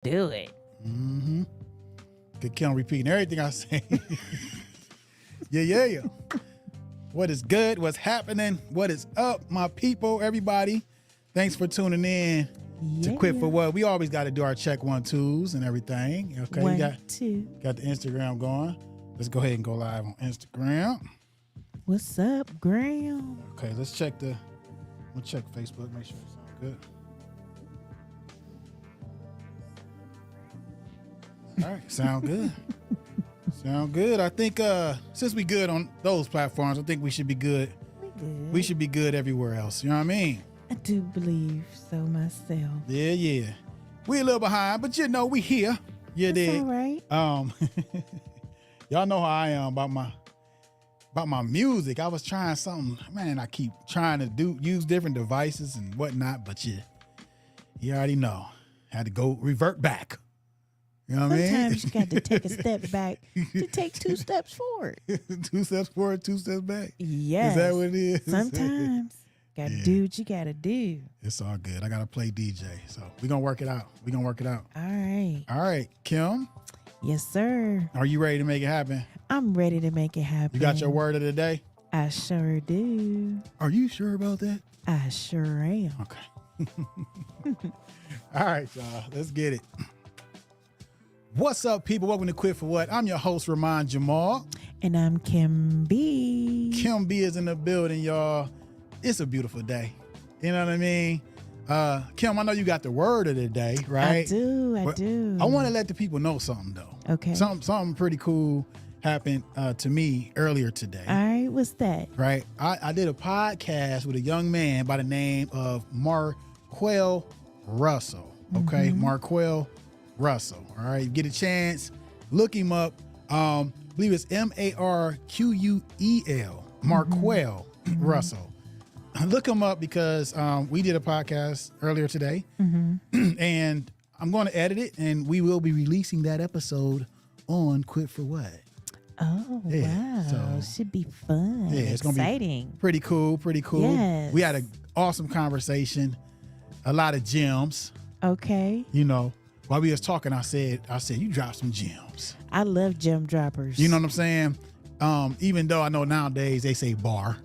Do it. Mm-hmm. Good Kim repeating everything I say. Yeah. What is good? What's happening? What is up, my people? Everybody, thanks for tuning in to Quit for What. We always got to do our check 1, 2s and everything. Okay, One, you got two. Got the Instagram going. Let's go ahead and go live on Instagram. What's up, Graham? Okay, we'll check Facebook, make sure it sounds good. All right, sound good. Sound good. I think since we good on those platforms, I think we should be good. We should be good everywhere else. You know what I mean? I do believe so myself. Yeah. We a little behind, but we here. Yeah, That's all right. Y'all know how I am about my music. I was trying something, man. I keep trying to use different devices and whatnot, but you already know. Had to go revert back. You know what I mean? Sometimes you got to take a step back to take 2 steps forward. 2 steps forward, 2 steps back. Yes. Is that what it is? Sometimes. Got to do what you got to do. It's all good. I got to play DJ. So we're going to work it out. All right. Kim? Yes, sir. Are you ready to make it happen? I'm ready to make it happen. You got your word of the day? I sure do. Are you sure about that? I sure am. Okay. All right, y'all. Let's get it. What's up, people? Welcome to Quit for What. I'm your host, Ramon Jamal. And I'm Kim B. Kim B is in the building, y'all. It's a beautiful day. You know what I mean? Kim, I know you got the word of the day, right? I do. I want to let the people know something, though. Okay. Something pretty cool happened to me earlier today. All right. What's that? Right. I did a podcast with a young man by the name of Marquel Russell. Okay. Mm-hmm. Marquel Russell. All right. You get a chance, look him up. I believe it's Marquel. Marquel Russell. Look him up because we did a podcast earlier today, and I'm going to edit it, and we will be releasing that episode on Quit for What. Oh, yeah, wow. So, should be fun. Yeah, it's going to be pretty cool. Yes. We had an awesome conversation, a lot of gems. Okay. You know, while we was talking, I said, you dropped some gems. I love gem droppers. You know what I'm saying? Even though I know nowadays they say bars.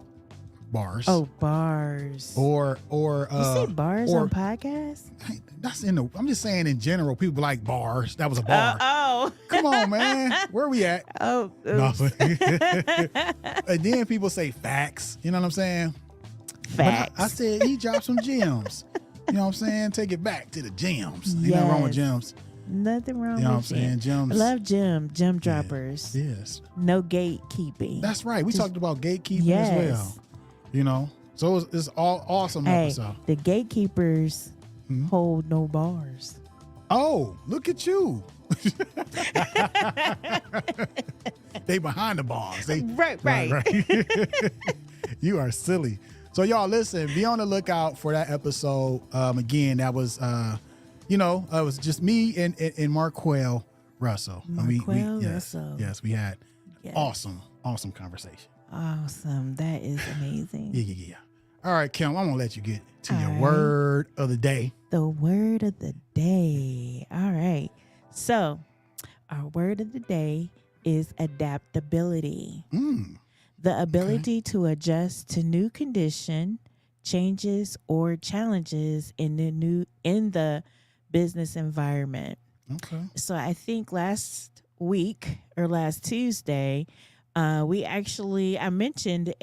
Oh, bars. Or you say bars on podcasts? I'm just saying in general, people like bars. That was a bar. Come on, man. Where we at? Oh, no. And then people say facts. You know what I'm saying? Facts. I said he dropped some gems. You know what I'm saying? Take it back to the gems. Yes. Nothing wrong with gems. Nothing wrong with gems. You know what I'm saying? Gems. I love gem droppers. Yes. No gatekeeping. That's right. We talked about gatekeeping as well. You know, so it's all awesome episode. The gatekeepers hold no bars. Oh, look at you. They behind the bars. Right. You are silly. So y'all listen, be on the lookout for that episode. Again, that was, it was just me and Marquel Russell. Russell. Yes, we had awesome conversation. Awesome. That is amazing. Yeah. All right, Kim, I'm going to let you get to your word of the day. The word of the day. All right. So our word of the day is adaptability. The ability to adjust to new condition, changes, or challenges in the business environment. Okay. So I think last Tuesday, I mentioned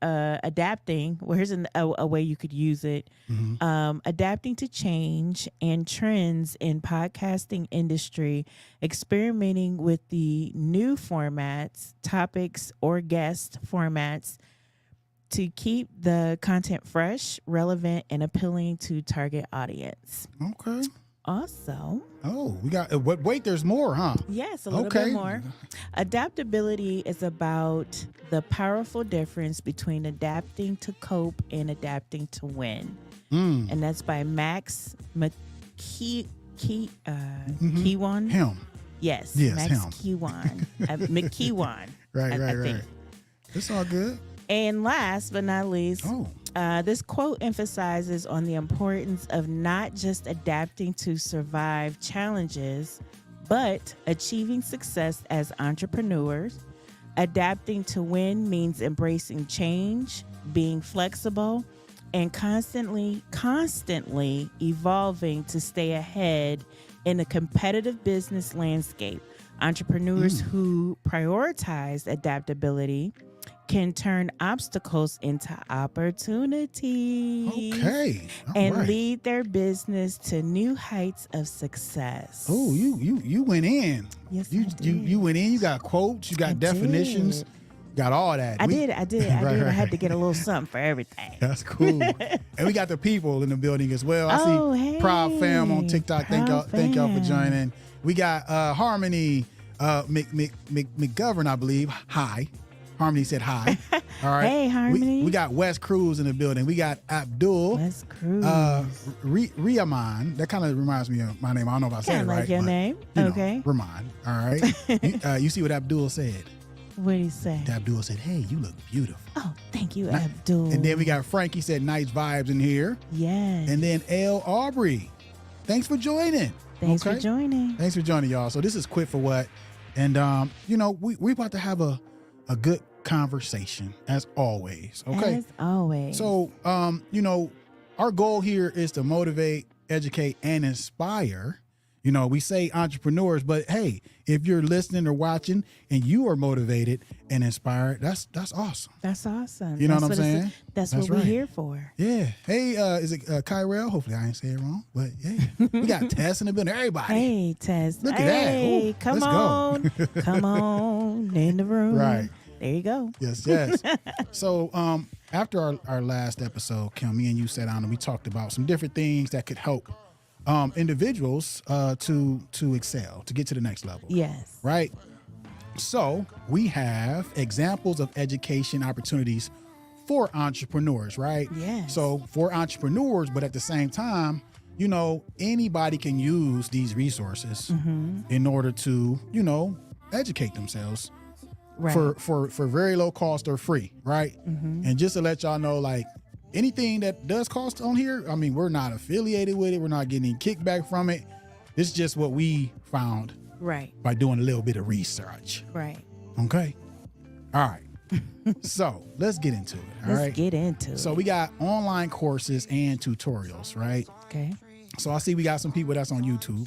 adapting. Well, here's a way you could use it. Adapting to change and trends in podcasting industry, experimenting with the new formats, topics, or guest formats to keep the content fresh, relevant, and appealing to target audience. Okay. Also, we got wait, there's more, huh? Yes, a little bit more. Adaptability is about the powerful difference between adapting to cope and adapting to win. And that's by Max McKeown. Him. Yes, Max him. McKeown. McKeown. Right. It's all good. And last but not least, This quote emphasizes on the importance of not just adapting to survive challenges, but achieving success as entrepreneurs. Adapting to win means embracing change, being flexible, and constantly evolving to stay ahead in a competitive business landscape. Entrepreneurs who prioritize adaptability can turn obstacles into opportunities. Okay. All and right. lead their business to new heights of success. Oh, you went in. Yes, you I did. you went in. You got quotes. You got I definitions. did. Got all that. I did. Right. I had to get a little something for everything. That's cool. And we got the people in the building as well. I see Proud Fam on TikTok. Thank y'all for joining. We got Harmony McGovern, I believe. Hi. Harmony said hi. All right. Hey, Harmony. We got Wes Cruz in the building. We got Abdul. Wes Cruz. Riaman. That kind of reminds me of my name. I don't know if I said it right. Like your name. You know, Okay. Rahman. All right. You see what Abdul said? What did he say? Abdul said, "Hey, you look beautiful." Oh, thank you, Abdul. And then we got Frankie said, "Nice vibes in here." Yes. And then L. Aubrey. Thanks for joining. Thanks Okay? for joining. Thanks for joining, y'all. So this is Quit for What? And, we're about to have a good conversation, as always. Okay? As always. So, our goal here is to motivate, educate, and inspire. We say entrepreneurs, but hey, if you're listening or watching and you are motivated and inspired, that's awesome. That's awesome. You know what I'm saying? That's That's what right. we're here for. Yeah. Hey, is it Kyrell? Hopefully I ain't say it wrong, but yeah. We got Tess in the building. Everybody. Hey, Tess. Look at that. Hey, Ooh, come let's on. go. Come on in the room. Right. There you go. Yes. So after our last episode, Kim, me and you sat down and we talked about some different things that could help individuals to excel, to get to the next level. Yes. Right? So we have examples of education opportunities for entrepreneurs, right? Yes. So for entrepreneurs, but at the same time, anybody can use these resources in order to, educate themselves Right. for very low cost or free, right? And just to let y'all know, like, anything that does cost on here, I mean, we're not affiliated with it. We're not getting any kickback from it. It's just what we found Right. by doing a little bit of research. Right. Okay. All right. So let's get into it. All right. Let's get into it. So we got online courses and tutorials, right? Okay. So I see we got some people that's on YouTube.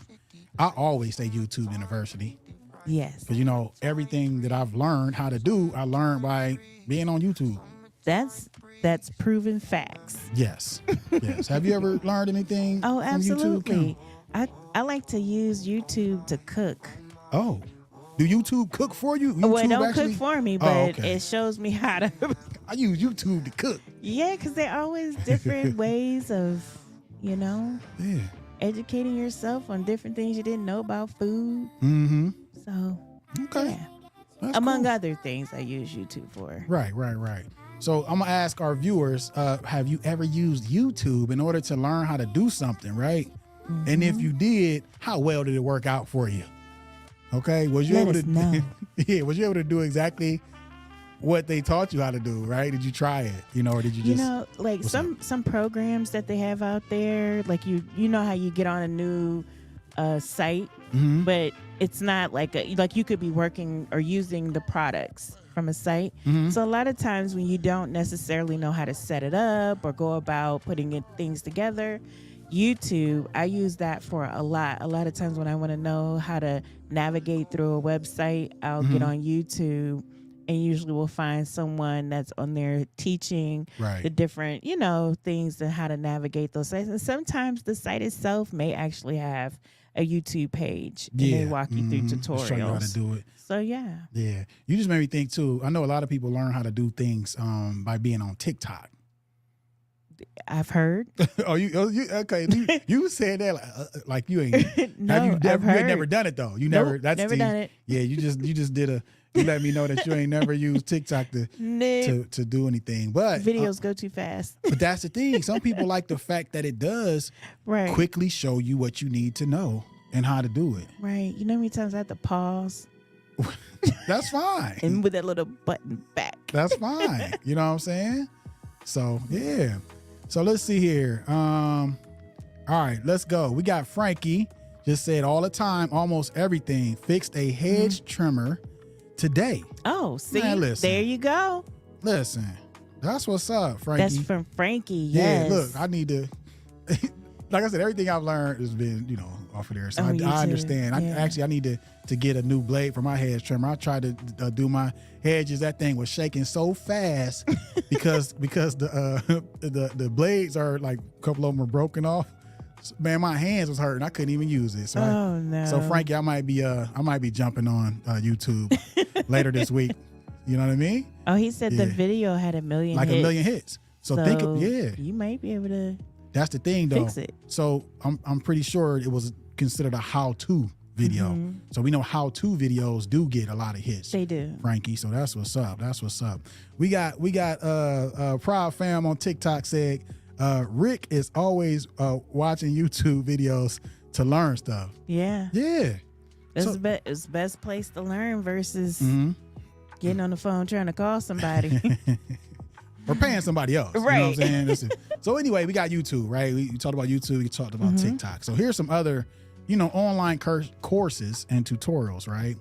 I always say YouTube University. Yes. Because, everything that I've learned how to do, I learned by being on YouTube. That's proven facts. Yes. Yes. Have you ever learned anything Oh, from absolutely. YouTube? I like to use YouTube to cook. Oh. Do YouTube cook for you? Well, it YouTube don't actually cook for me, but okay. it shows me how to. I use YouTube to cook. Yeah, because there are always different ways of, Yeah. educating yourself on different things you didn't know about food. Mm-hmm. So, Okay. yeah. That's Among cool. other things I use YouTube for. Right. So I'm gonna ask our viewers, have you ever used YouTube in order to learn how to do something, right? And if you did, how well did it work out for you? Okay, was you Let able us to know. Yeah, was you able to do exactly what they taught you how to do, right? Did you try it, or did you just like what's some programs that they have out there, like you know how you get on a new site, but it's not like you could be working or using the products from a site. So a lot of times when you don't necessarily know how to set it up or go about putting things together, YouTube, I use that for a lot. A lot of times when I want to know how to navigate through a website, I'll get on YouTube and usually we'll find someone that's on there teaching Right. the different, things and how to navigate those sites. And sometimes the site itself may actually have a YouTube page and they walk you through tutorials. Show you how to do it. So yeah. Yeah. You just made me think too. I know a lot of people learn how to do things by being on TikTok. I've heard. you okay? You said that like you ain't. No, have you I've had heard. never done it though? You Nope, never. That's never done it. Yeah, you just did a. You let me know that you ain't never used TikTok Nope. to do anything. But Videos go too fast. but that's the thing. Some people like the fact that it does Right. quickly show you what you need to know and how to do it. Right. You know how many times I had to pause That's fine. and with that little button back. That's fine. You know what I'm saying? So yeah. So let's see here. All right, let's go. We got Frankie just said all the time, almost everything. Fixed a hedge trimmer today. Oh, see, Man, listen. there you go. Listen, that's what's up, Frankie. That's from Frankie. Yes. Yeah, look, I need to. Like I said, everything I've learned has been, off of there. So I you understand. too. Yeah. I need to get a new blade for my hedge trimmer. I tried to do my hedges. That thing was shaking so fast because the blades are like a couple of them are broken off. Man, my hands was hurting. I couldn't even use it. So no. So Frankie, I might be jumping on YouTube later this week. You know what I mean? Oh, he said the Yeah. video had a million Like hits. a million hits. So think of, you might be able to That's the thing though. fix it. So I'm pretty sure it was considered a how-to video. Mm-hmm. So we know how-to videos do get a lot of hits. They do. Frankie. So that's what's up. That's what's up. We got Proud Fam on TikTok said Rick is always watching YouTube videos to learn stuff. Yeah. Yeah. It's So- the best place to learn versus Mhm. getting on the phone trying to call somebody. Or paying somebody else. You know what I'm Right. saying? So anyway, we got YouTube, right? We talked about YouTube, we talked about TikTok. So here's some other, online courses and tutorials, right?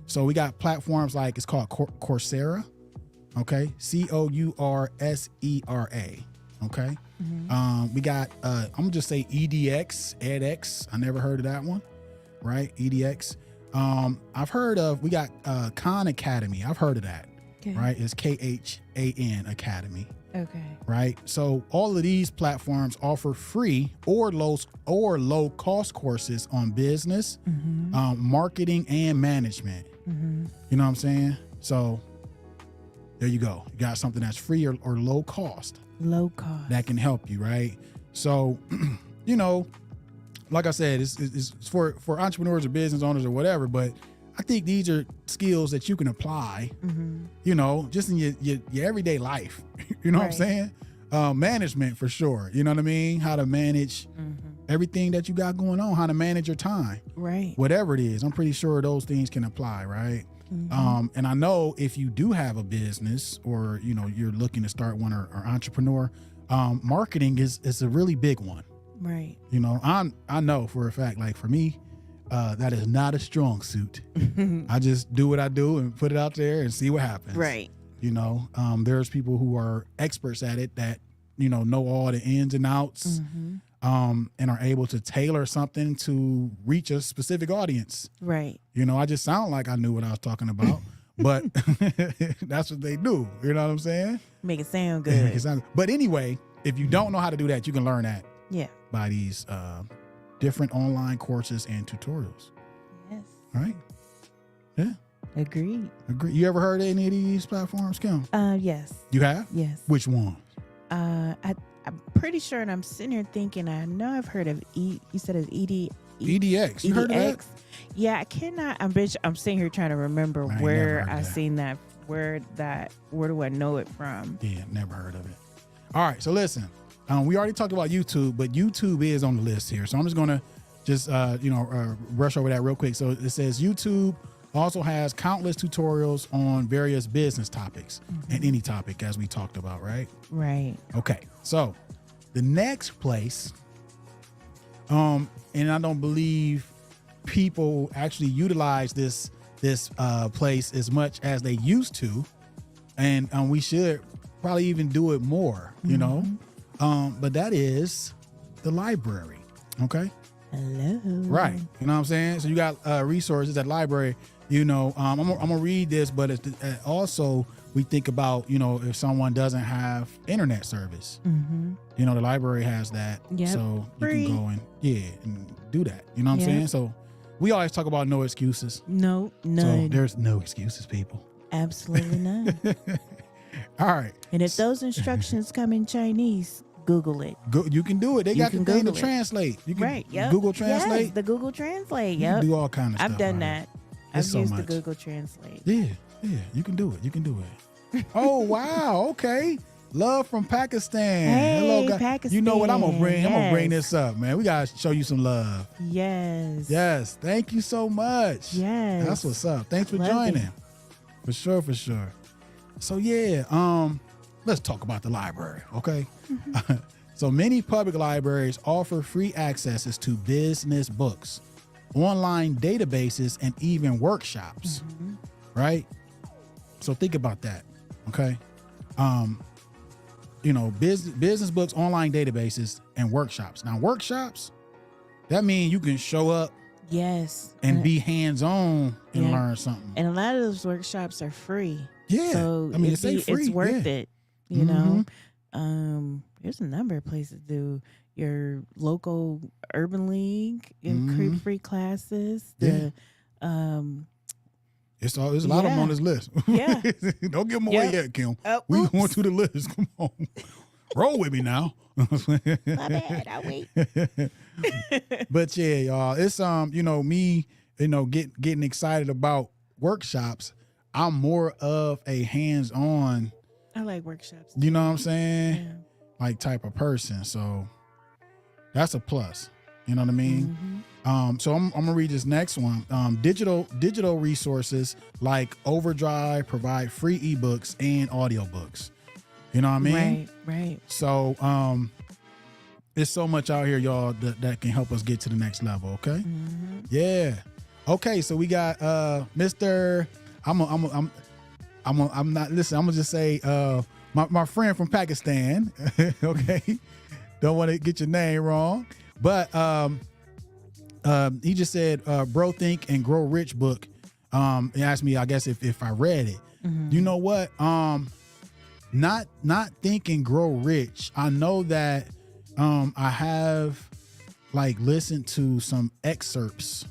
So we got platforms like, it's called Coursera, okay? Coursera, okay? We got, I'm gonna just say edX. I never heard of that one, right? edX. I've heard of, we got Khan Academy. I've heard of that. Okay. Right? It's KHAN Academy, Okay. right? So all of these platforms offer free or low cost courses on business, marketing, and management. You know what I'm saying? So there you go. You got something that's free or low cost Low cost. that can help you, right? So, like I said, it's for entrepreneurs or business owners or whatever, but I think these are skills that you can apply, just in your everyday life. You know what I'm saying? Management for sure. You know what I mean? How to manage everything that you got going on, how to manage your time, Right. whatever it is. I'm pretty sure those things can apply, right? And I know if you do have a business or, you're looking to start one or entrepreneur, marketing is a really big one. Right. I know for a fact, like for me, that is not a strong suit. I just do what I do and put it out there and see what happens. Right. There's people who are experts at it that, know all the ins and outs, and are able to tailor something to reach a specific audience. Right. I just sound like I knew what I was talking about, but that's what they do. You know what I'm saying? Make it sound good. But anyway, if you don't know how to do that, you can learn that Yeah. by these different online courses and tutorials. Yes. All right. Yeah. Agreed. Agree. You ever heard of any of these platforms, Kim? Yes. You have? Yes. Which one? I'm pretty sure, and I'm sitting here thinking, I know I've heard of you said it's EDX. You heard of that? Yeah, I cannot. I'm sitting here trying to remember I ain't where never heard I that. seen that. Where do I know it from? Yeah, never heard of it. All right, so listen. We already talked about YouTube, but YouTube is on the list here. So I'm just gonna brush over that real quick. So it says YouTube also has countless tutorials on various business topics and any topic, as we talked about, right? Right. Okay, so the next place, and I don't believe people actually utilize this place as much as they used to, and we should probably even do it more, but that is the library. Okay. Hello. Right. You know what I'm saying? So you got resources at library. I'm gonna read this, but it's also we think about, if someone doesn't have internet service, the library has that. Yep. So Free. you can go and do that. You know what I'm Yep. saying? So we always talk about no excuses. No, So none. there's no excuses, people. Absolutely none. All right. And if those instructions come in Chinese, Google it. You can do it. They You got the can thing to Google it. translate. You can Right. Yep. Google Translate. Yes, the Google Translate. You can Yep. do all kind of stuff. I've done out that. here. I've It's so used the much. Google Translate. Yeah, you can do it. You can do it. Oh wow, okay. Love from Pakistan. Hey, Hello, guys. Pakistan. You know what I'm gonna bring? I'm gonna bring Yes. this up, man. We gotta show you some love. Yes. Yes, thank you so much. Yes. That's what's up. Thanks for Love joining. it. For sure. So yeah, let's talk about the library, okay? So many public libraries offer free accesses to business books, online databases, and even workshops, right? So think about that, okay? Business books, online databases, and workshops. Now, workshops, that means you can show up Yes. and be hands-on and learn something. And a lot of those workshops are free. Yeah. So I mean, it's worth it, you know? There's a number of places to do your local urban league, free classes, There's a lot of them on this list. Yeah. Don't give them away yet, Kim. We Oops. going through the list. Come on. Roll with me now. My bad. I'll wait. But yeah, y'all, it's me, getting excited about workshops. I'm more of a hands-on, I like workshops. you know what I'm saying? Yeah. Like type of person. So that's a plus. You know what I mean? So I'm gonna read this next one. Digital resources like Overdrive provide free ebooks and audiobooks. You know what I mean? Right. So there's so much out here, y'all, that can help us get to the next level. Okay. Yeah. Okay. So we got Mr. I'm not listen. I'm gonna just say my friend from Pakistan. Okay. Don't want to get your name wrong, but he just said Bro Think and Grow Rich book. He asked me, I guess, if I read it. You know what? Not Think and Grow Rich. I know that I have listened to some excerpts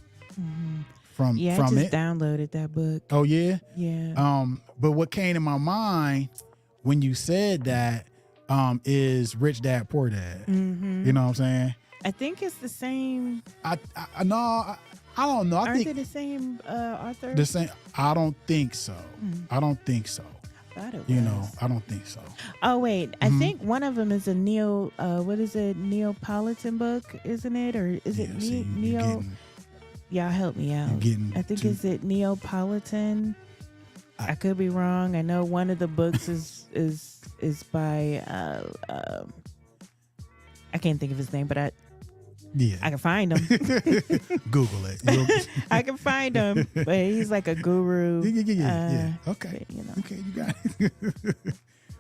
from I just it. downloaded that book. Oh yeah? Yeah. But what came to my mind when you said that is Rich Dad Poor Dad. You know what I'm saying? I think it's the same. I don't know. Aren't they the same author? The same. I don't think so. I don't think so. I thought it was. You know, I don't think so. Oh wait, I think one of them is a Neapolitan book, isn't it? Or is it Neo? Y'all help me out. I think is it Neapolitan? I could be wrong. I know one of the books is by I can't think of his name, but I can find him. Google it. I can find him, but he's like a guru. Yeah. Okay. But, Okay, you got it.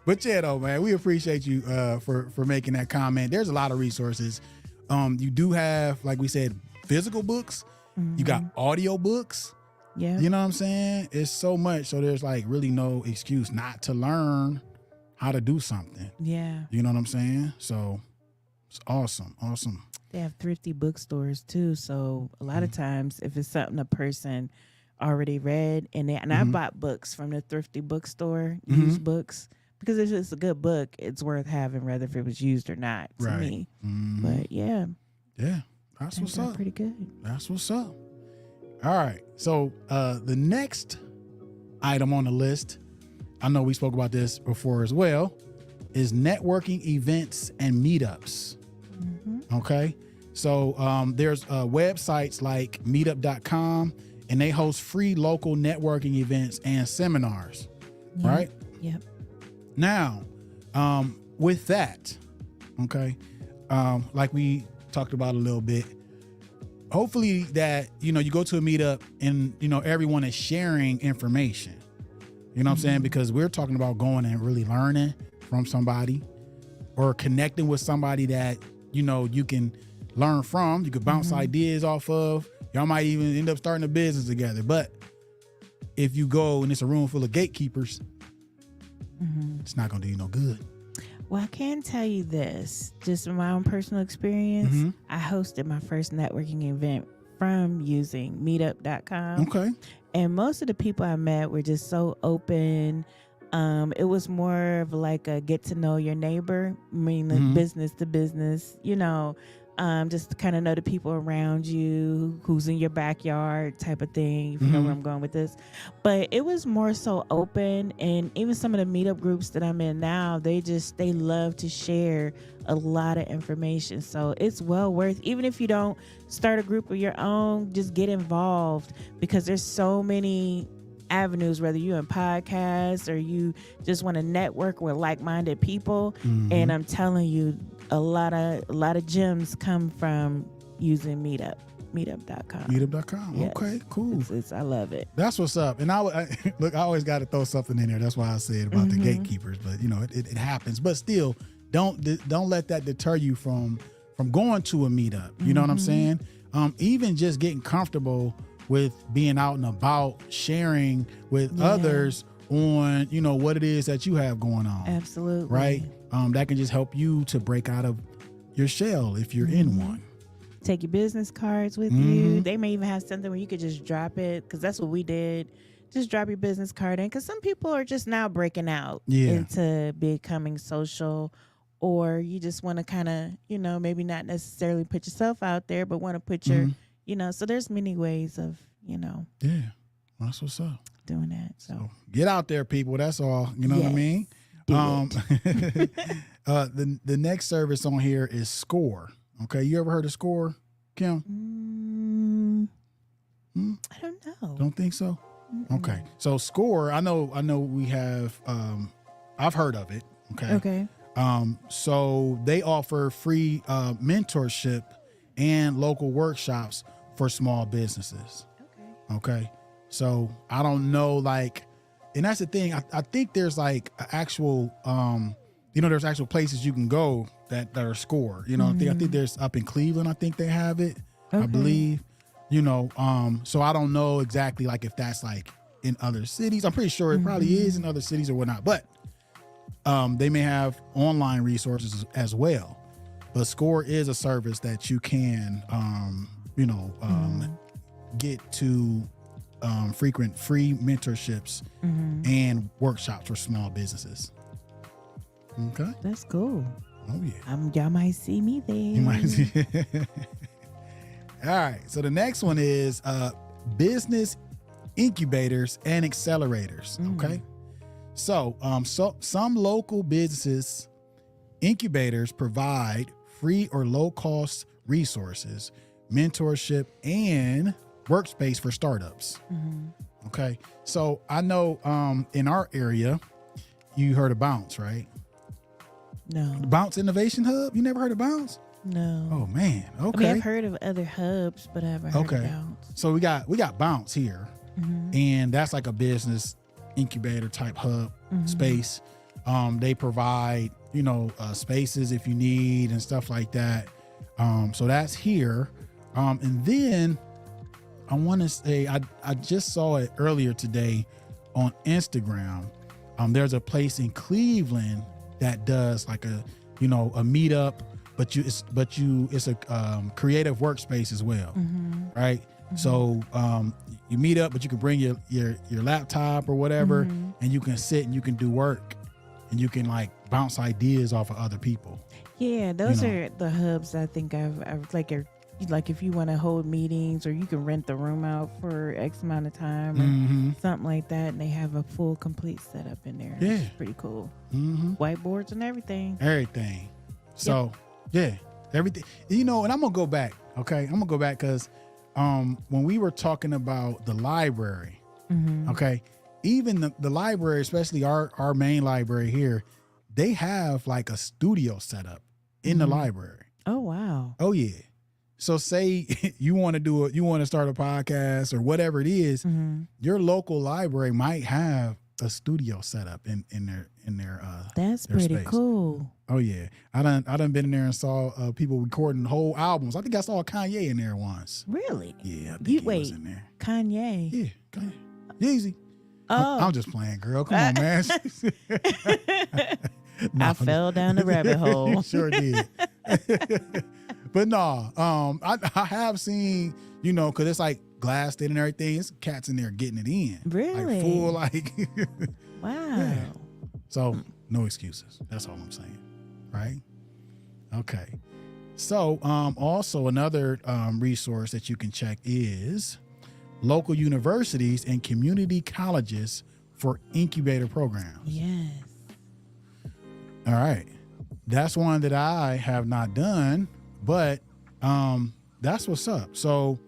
But yeah, though, man, we appreciate you for making that comment. There's a lot of resources. You do have, like we said, physical books. You got audio books. Yeah. You know what I'm saying? It's so much. So there's really no excuse not to learn how to do something. Yeah. You know what I'm saying? So it's awesome. They have thrifty bookstores too. So a lot of times if it's something a person already read and I bought books from the thrifty bookstore, used books, because if it's a good book, it's worth having whether if it was used or not to me. But yeah. Yeah. That's what's up. Pretty good. That's what's up. All right. So the next item on the list, I know we spoke about this before as well, is networking events and meetups. Okay. So there's websites like meetup.com, and they host free local networking events and seminars. Right? Yep. Now, with that, okay, like we talked about a little bit, hopefully that, you go to a meetup and, everyone is sharing information. You know what I'm saying? Because we're talking about going and really learning from somebody or connecting with somebody that, you can learn from, you could bounce ideas off of. Y'all might even end up starting a business together. But if you go and it's a room full of gatekeepers, it's not going to do you no good. Well, I can tell you this, just from my own personal experience, I hosted my first networking event from using meetup.com. Okay. And most of the people I met were just so open. It was more of like a get to know your neighbor, business to business, just to kind of know the people around you, who's in your backyard type of thing, if you know where I'm going with this. But it was more so open, and even some of the meetup groups that I'm in now, they love to share a lot of information. So it's well worth, even if you don't start a group of your own, just get involved, because there's so many avenues, whether you in podcasts or you just want to network with like-minded people. And I'm telling you, a lot of gems come from using meetup.com. Meetup.com. Yes. Okay, cool. I love it. That's what's up. And look, I always got to throw something in there. That's why I said about the gatekeepers. But it happens. But still, don't let that deter you from going to a meetup. You know what I'm saying? Even just getting comfortable with being out and about, sharing with others on what it is that you have going on. Absolutely. Right. That can just help you to break out of your shell if you're in one. Take your business cards with you. They may even have something where you could just drop it, because that's what we did. Just drop your business card in, because some people are just now breaking out into becoming social, or you just want to kind of, maybe not necessarily put yourself out there, but want to put your, so there's many ways of, Yeah, that's what's up. Doing that. So get out there, people. That's all. You know what I mean? The next service on here is Score. Okay, you ever heard of Score, Kim? I don't know. Don't think so? Okay. So Score, I know we have I've heard of it. Okay. So they offer free mentorship and local workshops for small businesses. Okay. So I don't know, and that's the thing. I think there's like actual there's actual places you can go that are Score. I think there's up in Cleveland. I think they have it. I believe. So I don't know exactly if that's in other cities. I'm pretty sure it probably is in other cities or whatnot. But they may have online resources as well. But Score is a service that you can get to frequent free mentorships and workshops for small businesses. Okay, that's cool. Oh yeah, y'all might see me there. You might see. All right, so the next one is business incubators and accelerators. Okay, so some local businesses incubators provide free or low cost resources, mentorship, and workspace for startups. Okay, so I know in our area, you heard of Bounce, right? No. Bounce Innovation Hub? You never heard of Bounce? No. Oh man. Okay. I mean, I've heard of other hubs, but I haven't heard of Bounce. So we got Bounce here, and that's like a business incubator type hub space. They provide spaces if you need and stuff like that. So that's here, and then I want to say I just saw it earlier today on Instagram. There's a place in Cleveland that does like a meetup, but it's a creative workspace as well, right? So you meet up, but you can bring your laptop or whatever, and you can sit and you can do work, and you can bounce ideas off of other people. Yeah, those are the hubs I think I've like if you want to hold meetings, or you can rent the room out for X amount of time or something like that, and they have a full complete setup in there. Yeah, it's pretty cool. Whiteboards and everything. So everything. And I'm gonna go back. Okay, I'm gonna go back because when we were talking about the library, okay, even the library, especially our main library here, they have like a studio set up in the library. Oh wow. Oh yeah. So say you want to start a podcast or whatever it is, your local library might have a studio set up in their that's their pretty space. Cool. Oh yeah. I done been in there and saw people recording whole albums. I think I saw Kanye in there once. Really? Yeah, I think he was in there. Kanye. Yeah, Kanye. Yeezy. Oh. I'm just playing, girl. Come on, man. I fell down the rabbit hole. Sure did. But no, I have seen, because it's like glassed in and everything. It's cats in there getting it in. Really? Full Wow. Yeah. So no excuses. That's all I'm saying. Right? Okay. So also another resource that you can check is local universities and community colleges for incubator programs. Yes. All right. That's one that I have not done, but that's what's up. So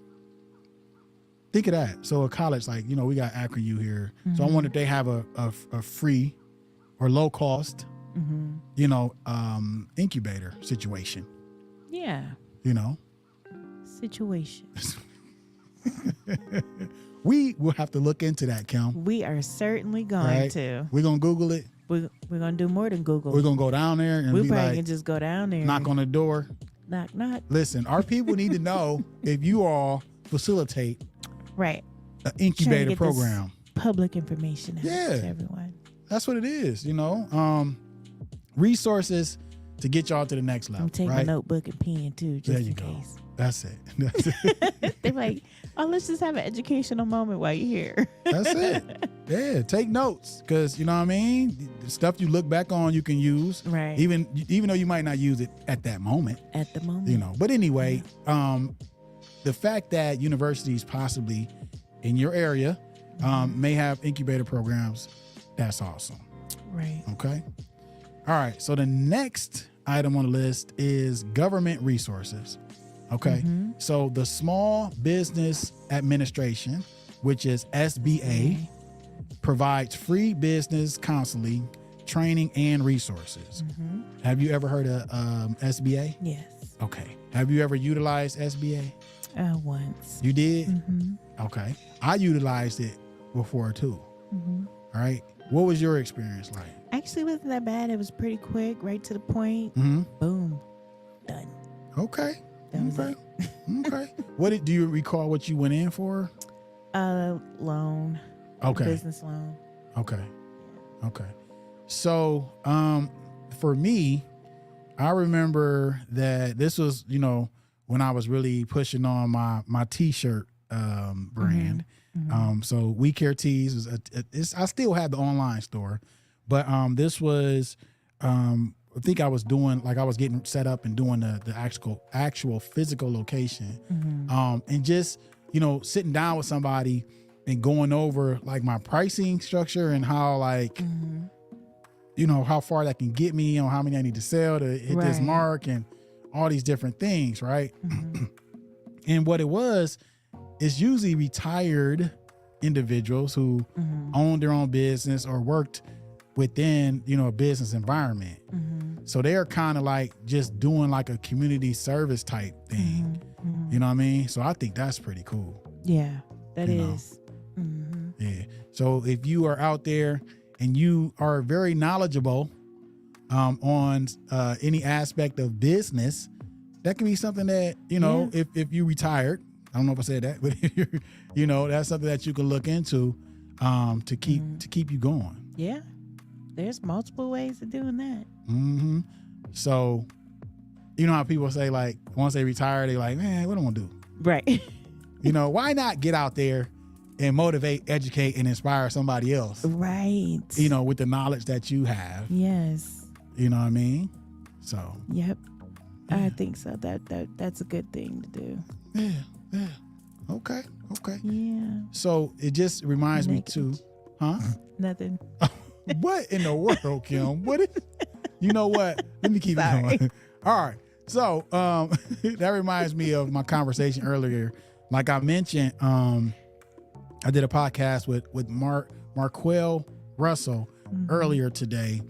think of that. So a college, like, we got Akron U here. So I wonder if they have a free or low cost, incubator situation. Yeah. Situation. We will have to look into that, Kim. We are certainly going to. We're going to Google it. We're going to do more than Google. We're going to go down there and we be probably like, can just go down there. knock on the door. Knock, knock. Listen, our people need to know if you all facilitate right. an incubator program. Public information out to everyone. That's what it is, resources to get y'all to the next level. I'm taking a notebook and pen too, just in case. That's it. They're like, oh, let's just have an educational moment while you're here. That's it. Yeah, take notes, because you know what I mean. The stuff you look back on, you can use. Right. Even though you might not use it at that moment. At the moment. But anyway, the fact that universities possibly in your area may have incubator programs, that's awesome. Right. Okay. All right. So the next item on the list is government resources. Okay. So the Small Business Administration, which is SBA, provides free business counseling, training, and resources. Have you ever heard of SBA? Yes. Okay. Have you ever utilized SBA? Once. You did? Okay. I utilized it before too. All right. What was your experience like? Actually, wasn't that bad. It was pretty quick, right to the point. Boom. Done. Okay. That was it. Okay. Do you recall what you went in for? Loan. Okay. Business loan. Okay. Okay. So, for me, I remember that this was, when I was really pushing on my t-shirt brand. So We Care Tees I still have the online store, but this was I think I was doing, like, I was getting set up and doing the actual physical location. And just, sitting down with somebody and going over like my pricing structure and how like, how far that can get me, how many I need to sell to hit this mark and all these different things. Right. And what it was, is usually retired individuals who own their own business or worked within, a business environment. So they're kind of like just doing like a community service type thing. You know what I mean? So I think that's pretty cool. Yeah, that is. Yeah. So if you are out there and you are very knowledgeable on any aspect of business, that can be something that, if you retired, I don't know if I said that, but if you're, that's something that you can look into to keep you going. Yeah. There's multiple ways of doing that. So, how people say, like, once they retire, they like, man, what am I gonna do? Right. Why not get out there and motivate, educate, and inspire somebody else? Right. With the knowledge that you have. Yes. You know what I mean? So. Yep. Yeah. I think so. That's a good thing to do. Yeah. Okay. Yeah. So it just reminds me too. Huh? Nothing. What in the world, Kim? You know what? Let me keep it going. All right. So that reminds me of my conversation earlier. Like I mentioned, I did a podcast with Marquell Russell earlier today.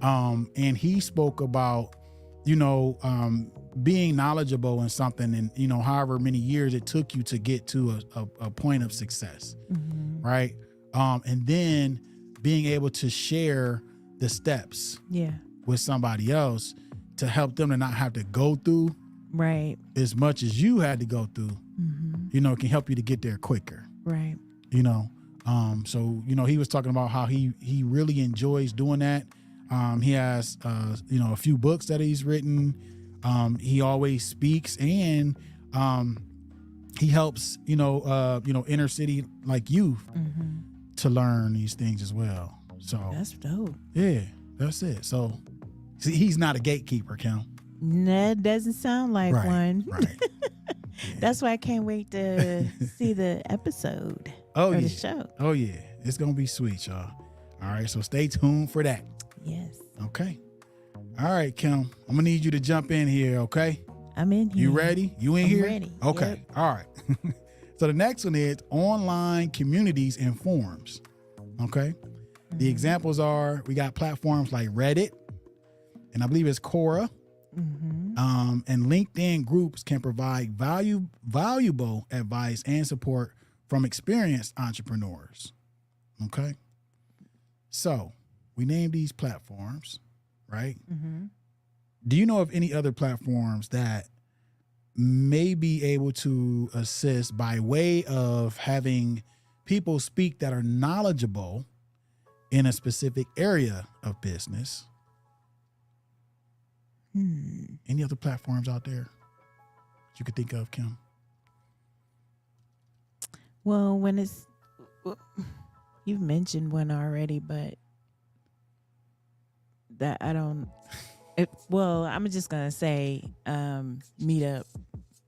And he spoke about, being knowledgeable in something and, however many years it took you to get to a point of success. Right. And then being able to share the steps with somebody else to help them to not have to go through as much as you had to go through, it can help you to get there quicker. Right. So, he was talking about how he really enjoys doing that. He has, a few books that he's written. He always speaks and, he helps, inner city like youth to learn these things as well. So that's dope. Yeah, that's it. So see, he's not a gatekeeper, Kim. That doesn't sound like one. Right. Yeah. That's why I can't wait to see the episode. The show. Oh yeah. It's going to be sweet, y'all. All right. So stay tuned for that. Yes. Okay. All right, Kim. I'm going to need you to jump in here, okay? I'm in here. You ready? You in here? Ready. Okay. Yep. All right. So the next one is online communities and forums. Okay. The examples are, we got platforms like Reddit, and I believe it's Quora. And LinkedIn groups can provide valuable advice and support from experienced entrepreneurs. Okay. So we named these platforms, right? Do you know of any other platforms that may be able to assist by way of having people speak that are knowledgeable in a specific area of business? Any other platforms out there that you could think of, Kim? Well, you've mentioned one already, but that I don't. I'm just gonna say Meetup.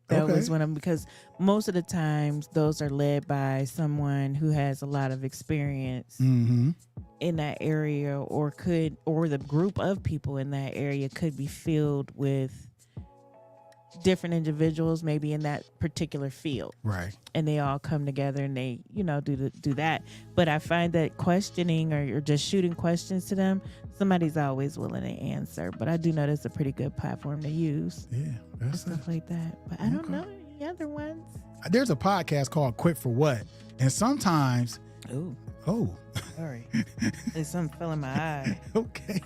That was one of them, because most of the times those are led by someone who has a lot of experience in that area, or the group of people in that area could be filled with different individuals, maybe in that particular field. Right. And they all come together and they, do that. But I find that questioning or just shooting questions to them, somebody's always willing to answer. But I do know that's a pretty good platform to use. Yeah, that's stuff like that. But I don't know any other ones. There's a podcast called Quit for What? And sometimes... Oh. Sorry. There's something fell in my eye. Okay.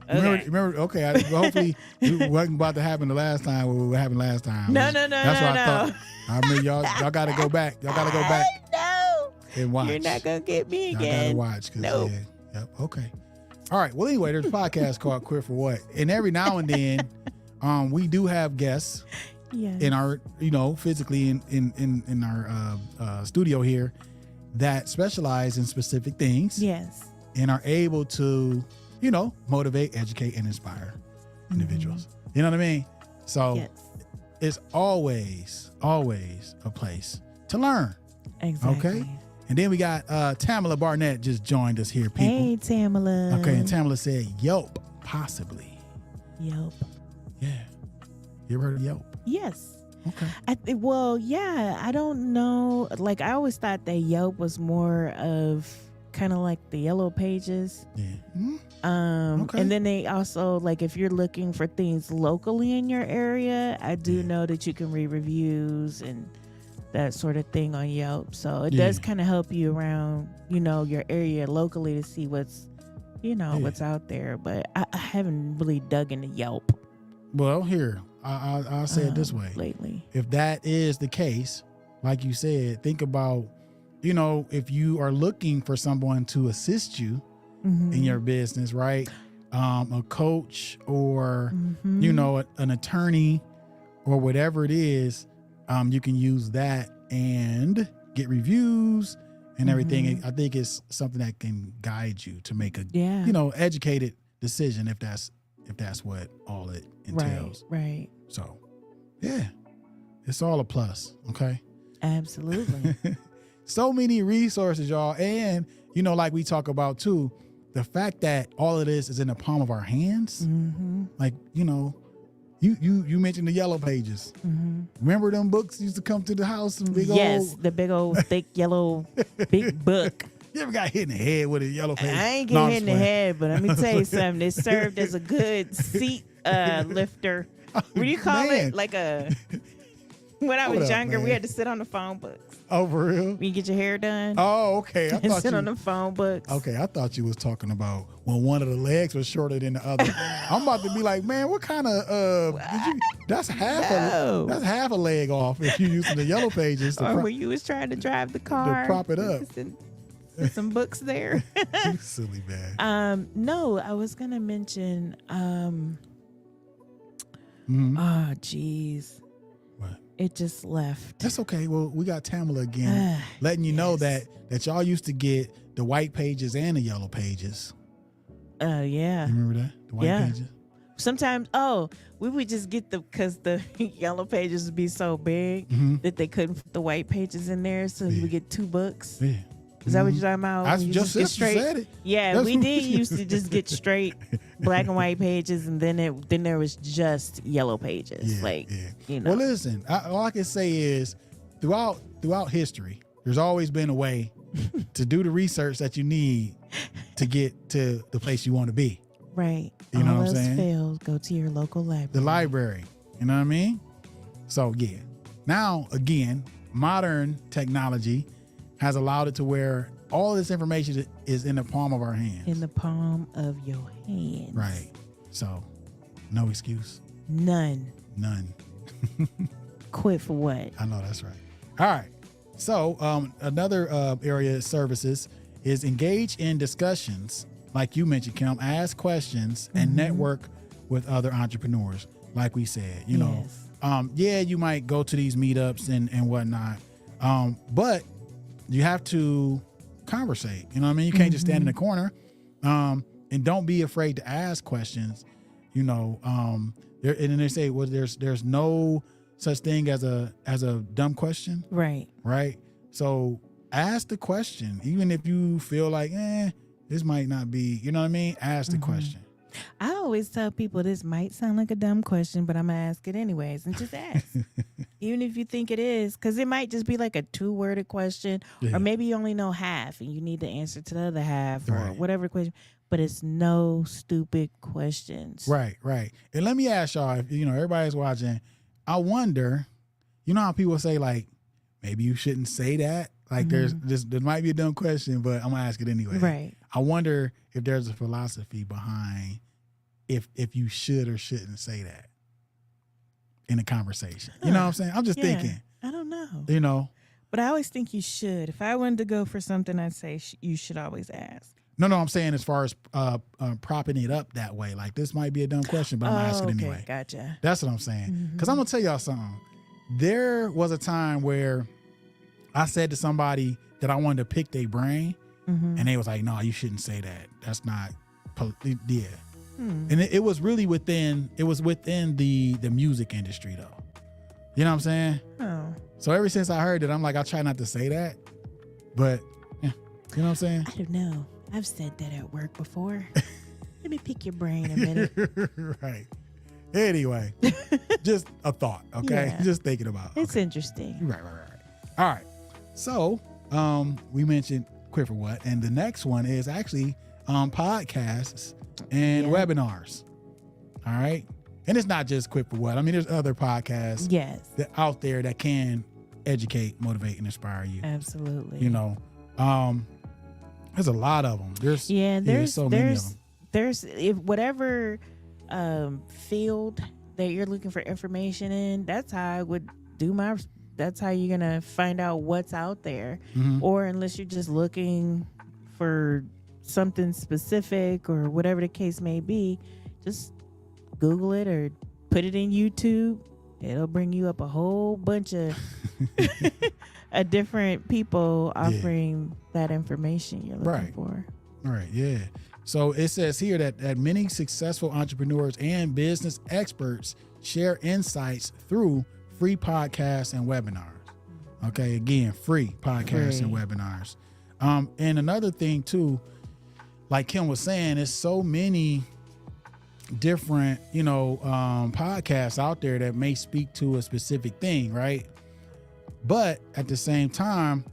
Okay. Remember, okay, hopefully it wasn't about to happen the last time what happened last time. No. That's what I thought. I mean, y'all got to go back. Y'all got to go back. No. And watch. You're not going to get me again. Y'all got to watch. Nope. Yeah, yep, okay. All right. Well, anyway, there's a podcast called Quit for What? And every now and then, we do have guests in our, physically in our studio here that specialize in specific things. Yes. And are able to, motivate, educate, and inspire individuals. You know what I mean? So it's always a place to learn. Exactly. Okay? And then we got Tamala Barnett just joined us here, people. Hey, Tamala. Okay, and Tamala said Yelp, possibly. Yelp. Yeah. You ever heard of Yelp? Yes. Okay. I don't know. Like, I always thought that Yelp was more of kind of like the Yellow Pages. Yeah. Okay. And then they also, like, if you're looking for things locally in your area, I do know that you can read reviews and that sort of thing on Yelp. So it does kind of help you around, your area locally to see what's, what's out there. But I haven't really dug into Yelp. Well, here, I'll say it this way. Lately. If that is the case, like you said, think about, if you are looking for someone to assist you in your business, right? A coach or, an attorney or whatever it is, you can use that and get reviews and everything. I think it's something that can guide you to make a, educated decision if that's what all it entails. Right. So, yeah, it's all a plus. Okay. Absolutely. So many resources, y'all. And, like we talk about too, the fact that all of this is in the palm of our hands. Like, you mentioned the Yellow Pages. Remember them books used to come to the house? And the big old thick yellow big book. You ever got hit in the head with a Yellow Page? I ain't get hit in the head, but let me tell you something. It served as a good seat lifter. What do you call it? Like a... When I was younger, we had to sit on the phone books. Oh, for real? When you get your hair done. Oh, okay. I thought sit on the phone books. Okay, I thought you was talking about when one of the legs was shorter than the other. I'm about to be like, man, what kind of that's half a leg off if you're using the Yellow Pages. Or when you was trying to drive the car. To prop it up. Some books there. You silly man. No, I was gonna mention geez. What? It just left. That's okay. Well, we got Tamala again, letting you know that y'all used to get the white pages and the Yellow Pages. Yeah. You remember that? The white pages? Sometimes, we would just get because the Yellow Pages would be so big that they couldn't put the white pages in there, so we would get two books. Yeah. Is that what you're talking about? I just said it. Yeah, we did used to just get straight black and white pages, and then there was just Yellow Pages. Well, listen, all I can say is throughout history, there's always been a way to do the research that you need to get to the place you want to be. Right. You know All what I'm else saying? fails, go to your local library. The library. You know what I mean? So yeah. Now again, modern technology has allowed it to where all this information is in the palm of our hands. In the palm of your hands. Right. So no excuse. None. Quit for what? I know that's right. All right. So another area of services is engage in discussions, like you mentioned, Kim. Ask questions and network with other entrepreneurs, like we said. You know, yeah, you might go to these meetups and whatnot, but you have to conversate. You know what I mean? You can't just stand in the corner, and don't be afraid to ask questions. You know, and then they say, well, there's no such thing as a dumb question. Right. So ask the question, even if you feel like, this might not be, you know what I mean? Ask the question. I always tell people this might sound like a dumb question, but I'm going to ask it anyways and just ask. Even if you think it is, because it might just be like a 2-worded question, or maybe you only know half and you need the answer to the other half, or whatever question. But it's no stupid questions. Right. And let me ask y'all, if you know, everybody's watching, I wonder, you know how people say like, maybe you shouldn't say that? Like there might be a dumb question, but I'm gonna ask it anyway. Right. I wonder if there's a philosophy behind if you should or shouldn't say that in a conversation. You know what I'm saying? I'm just thinking. I don't know. You know. But I always think you should. If I wanted to go for something, I'd say you should always ask. No, I'm saying as far as propping it up that way. Like this might be a dumb question, but I'm gonna ask it anyway. Gotcha. That's what I'm saying. Because I'm gonna tell y'all something. There was a time where I said to somebody that I wanted to pick their brain, and they was like, "No, you shouldn't say that. That's not." Yeah. And it was really within the music industry though. You know what I'm saying? Oh. So ever since I heard it, I'm like, I try not to say that, but yeah, you know what I'm saying? I don't know. I've said that at work before. Let me pick your brain a minute. Right. Anyway, just a thought, okay? Yeah. Just thinking about it. It's interesting. Right. All right. So we mentioned Quit for What, and the next one is actually podcasts and webinars. All right. And it's not just Quit for What. I mean, there's other podcasts that out there that can educate, motivate, and inspire you. Absolutely. You know, there's a lot of them. There's so many of them. There's if whatever field that you're looking for information in, that's how I would do that's how you're gonna find out what's out there. Or unless you're just looking for something specific or whatever the case may be, just Google it or put it in YouTube. It'll bring you up a whole bunch of different people offering that information you're looking for. Right. Yeah. So it says here that many successful entrepreneurs and business experts share insights through free podcasts and webinars. Okay. Again, free podcasts and webinars. And another thing too, like Kim was saying, there's so many different, podcasts out there that may speak to a specific thing, right? But at the same time,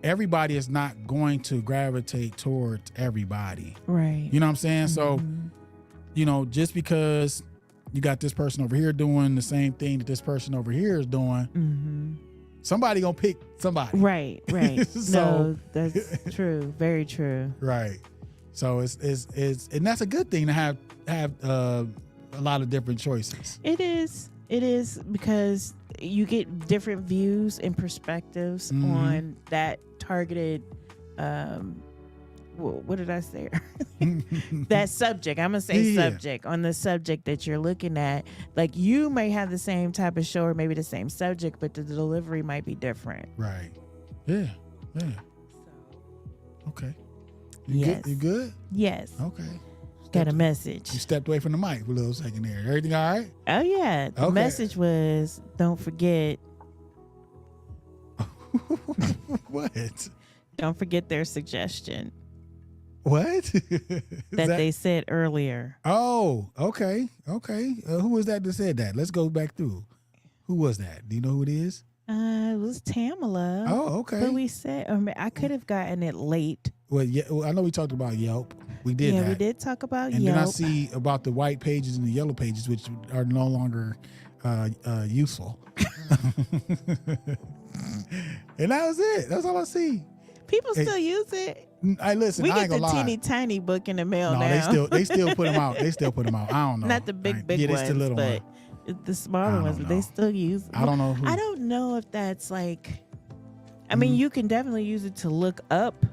everybody is not going to gravitate towards everybody. Right. You know what I'm saying? So, just because you got this person over here doing the same thing that this person over here is doing, somebody gonna pick somebody. Right. So, no, that's true. Very true. Right. So it's and that's a good thing to have a lot of different choices. It is because you get different views and perspectives on that targeted what did I say? That subject. I'm gonna say subject on the subject that you're looking at. Like you may have the same type of show or maybe the same subject, but the delivery might be different. Right. Yeah. Okay. Yes. You good? Yes. Okay. Got a message. You stepped away from the mic for a little second there. Everything all right? Oh yeah. The message was, don't forget. What? Don't forget their suggestion. What? that they said earlier. Oh, okay. Who was that said that? Let's go back through. Who was that? Do you know who it is? It was Tamala. Oh, okay. But we said, I could have gotten it late. Well, yeah, well, I know we talked about Yelp. We did Yeah, that. we did talk about And Yelp. then I see about the white pages and the yellow pages, which are no longer useful. And that was it. That's all I see. People still use it. I listen. We I get ain't the gonna lie. teeny tiny book in the mail No, now. they still put them out. They still put them out. I don't know. Not the big yeah, ones, it's the little but one. the smaller don't ones. But they know. still use. I don't know. I don't know if that's like. I mean, you can definitely use it to look up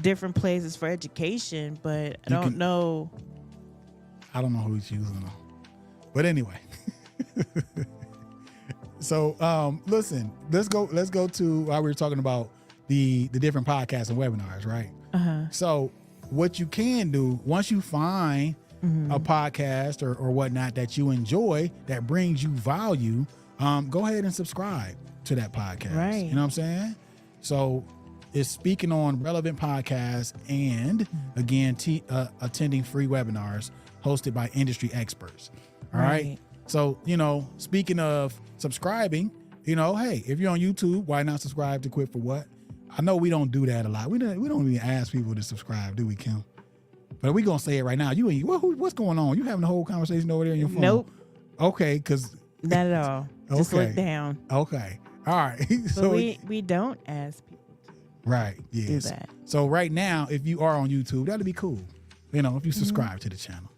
different places for education, but I don't know. I don't know who's using them. But anyway. So listen, let's go to while we were talking about the different podcasts and webinars, right? So what you can do once you find a podcast or whatnot that you enjoy that brings you value, go ahead and subscribe to that podcast. Right. You know what I'm saying? So it's speaking on relevant podcasts and again attending free webinars hosted by industry experts. All right. So, speaking of subscribing, hey, if you're on YouTube, why not subscribe to Quit for What? I know we don't do that a lot. We don't even ask people to subscribe, do we, Kim? But we gonna say it right now. What's going on? You having a whole conversation over there on your phone? Nope. Okay, because not at all. Just look down. Okay. All right. So we don't ask people to right. Yes. do that. So right now, if you are on YouTube, that'd be cool. If you subscribe to the channel.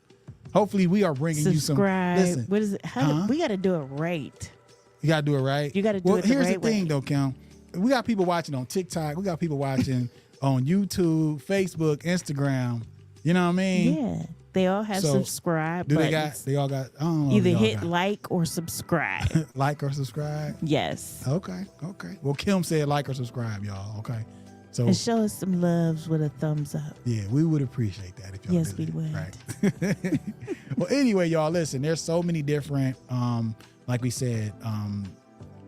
Hopefully we are bringing subscribe. you some. Listen, what is it? We got to do it right. You got to do it right. You got to do it the here's right the thing, way. though, Kim. We got people watching on TikTok. We got people watching on YouTube, Facebook, Instagram. You know what I mean? Yeah. They all have subscribe buttons. They all got. I don't know either hit like or subscribe. Like or subscribe. Yes. Okay. Well, Kim said like or subscribe, y'all. Okay. So and show us some loves with a thumbs up. Yeah, we would appreciate that if y'all yes, did we would. Right. Well, anyway, y'all, listen, there's so many different, like we said,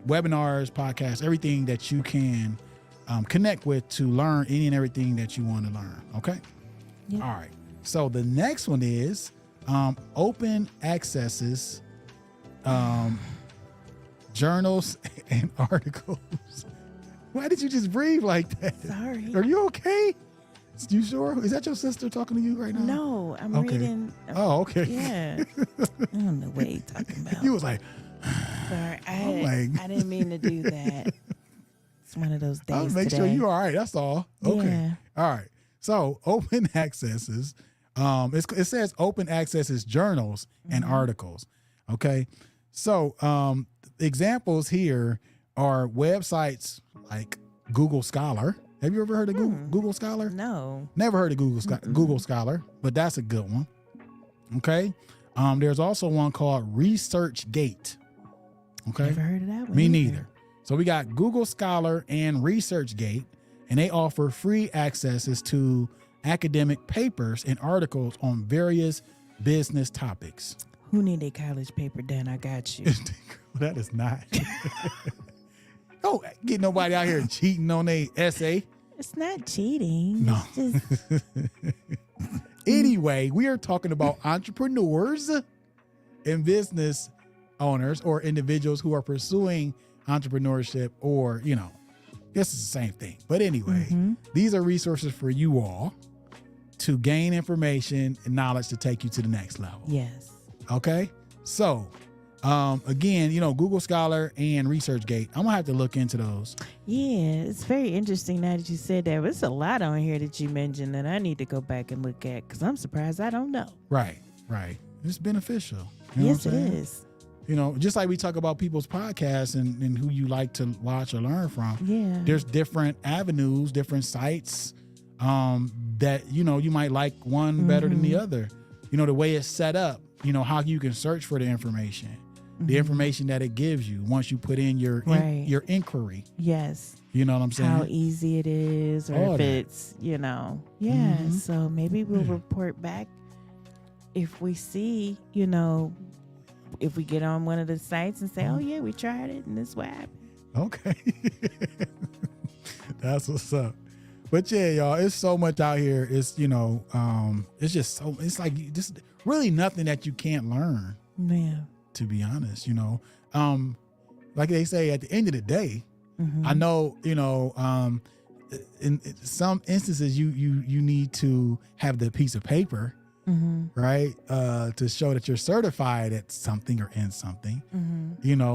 webinars, podcasts, everything that you can connect with to learn any and everything that you want to learn. Okay. Yep. All right. So the next one is open accesses, journals and articles. Why did you just breathe like that? Sorry. Are you okay? You sure? Is that your sister talking to you right now? No, I'm okay. reading. Oh, okay. Yeah. I don't know what he's talking about. You was like, sorry, I didn't mean to do that. It's one of those days. I'll make sure you're all right. That's all. Okay. Yeah. All right. So open accesses. It says open accesses journals and articles. Okay. So examples here are websites like Google Scholar. Have you ever heard of Google Scholar? No. Never heard of Google Scholar, but that's a good one. Okay. There's also one called ResearchGate. Okay. Never heard of that one. Me either. neither. So we got Google Scholar and ResearchGate, and they offer free accesses to academic papers and articles on various business topics. Who need a college paper done? I got you. That is not. Don't get nobody out here cheating on their essay. It's not cheating. No. It's just... Anyway, we are talking about entrepreneurs and business owners or individuals who are pursuing entrepreneurship or, this is the same thing. But anyway, these are resources for you all to gain information and knowledge to take you to the next level. Yes. Okay. So, again, Google Scholar and ResearchGate, I'm gonna have to look into those. Yeah, it's very interesting now that you said that. But it's a lot on here that you mentioned that I need to go back and look at because I'm surprised I don't know. Right. It's beneficial. You know yes, what I'm it saying? is. Just like we talk about people's podcasts and who you like to watch or learn from. Yeah. There's different avenues, different sites that, you might like one better than the other. The way it's set up, how you can search for the information. The information that it gives you once you put in your inquiry. Yes. You know what I'm saying? How easy it is or All if that. it's, Yeah. So maybe we'll report back if we see, if we get on one of the sites and say, oh, yeah, we tried it and this is what happened. Okay. That's what's up. But yeah, y'all, it's so much out here. It's, it's just so, it's like just really nothing that you can't learn. Yeah. To be honest, like they say, at the end of the day, I know, in some instances you need to have the piece of paper, right, to show that you're certified at something or in something,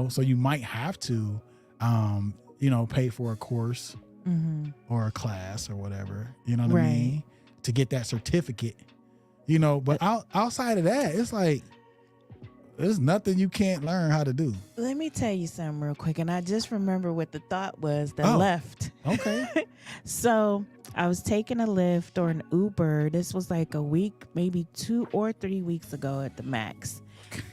so you might have to, pay for a course or a class or whatever, you know what I mean, to get that certificate, but outside of that, it's like, there's nothing you can't learn how to do. Let me tell you something real quick. And I just remember what the thought was that left. Okay. So I was taking a Lyft or an Uber. This was like a week, maybe 2 or 3 weeks ago at the max.